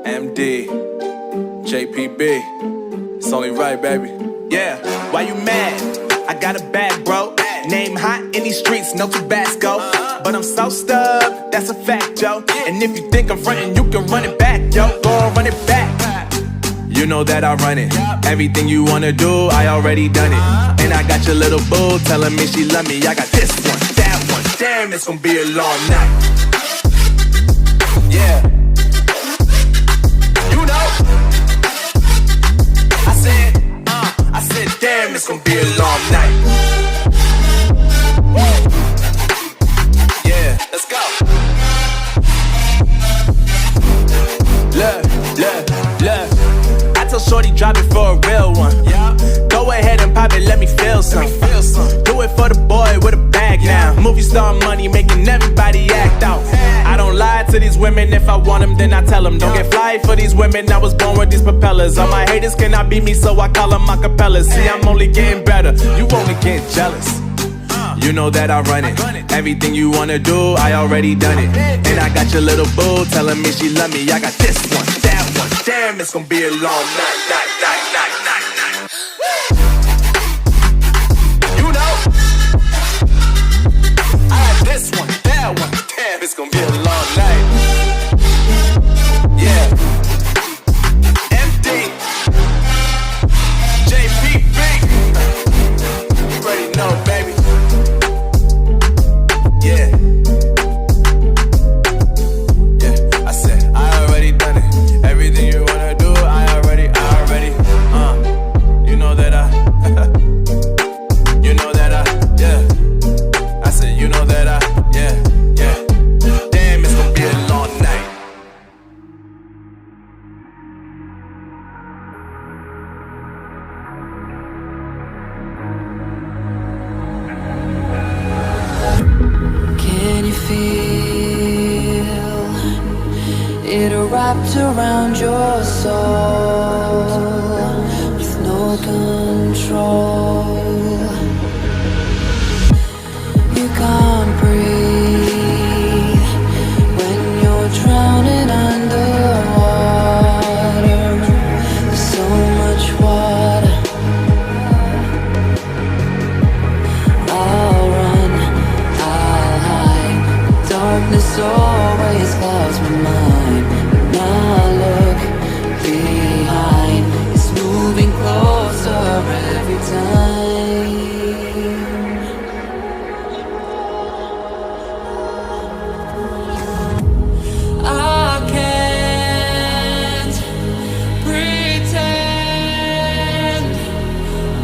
MD, JPB, it's only right, baby. Yeah, why you mad? I got a bag, bro. Name hot in these streets, no Tabasco. But I'm so stubbed, that's a fact, yo. And if you think I'm frontin', you can run it back, yo. Go on, run it back. You know that I run it. Everything you wanna do, I already done it. And I got your little boo telling me she love me. I got this one, that one. Damn, it's gonna be a long night. Yeah. You know. I said, damn, it's gonna be a long night. Yeah, let's go. Look. I tell shorty drop it for a real one. Yeah. Go ahead and pop it, let me feel some. Do it for the boy with a bag now. Movie star money making everybody act out. I don't lie to these women, if I want them then I tell them. Don't get fly for these women, I was born with these propellers. All my haters cannot beat me, so I call them acapellas. See, I'm only getting better, you only get jealous. You know that I run it. Everything you wanna do, I already done it. And I got your little boo telling me she love me. I got this one, that one. Damn, it's gonna be a long night. You know, I got this one, that one. Damn, it's gonna be a long night. Yeah. MD, JPB. You already know, baby. Yeah. Yeah, I said, I already done it. Everything you wanna do, I already wrapped around your soul with no control. You can't breathe when you're drowning underwater. There's so much water. I'll run, I'll hide. Darkness always clouds my mind. Now look behind. It's moving closer every time. I can't pretend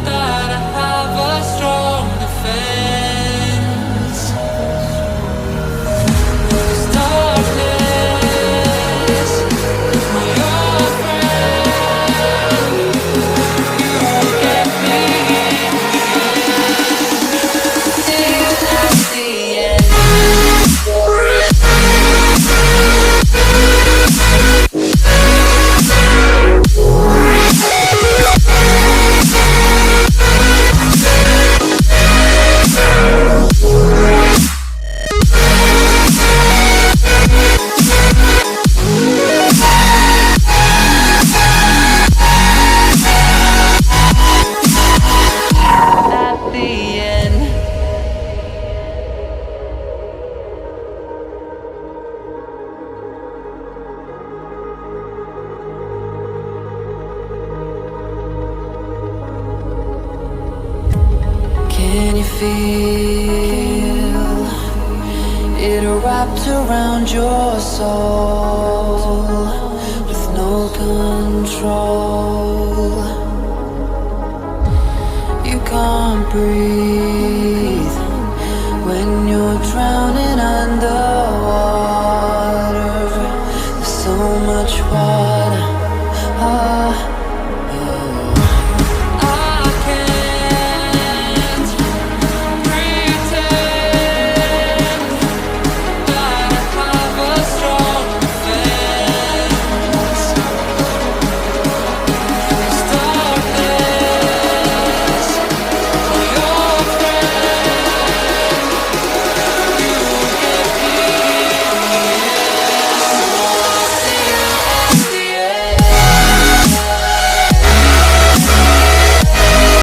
that I have a strong defense. 'Cause darkness is my old friend. You won't get me in the end. See you at the end. At the end. Can you feel it wrapped around your soul with no control? You can't breathe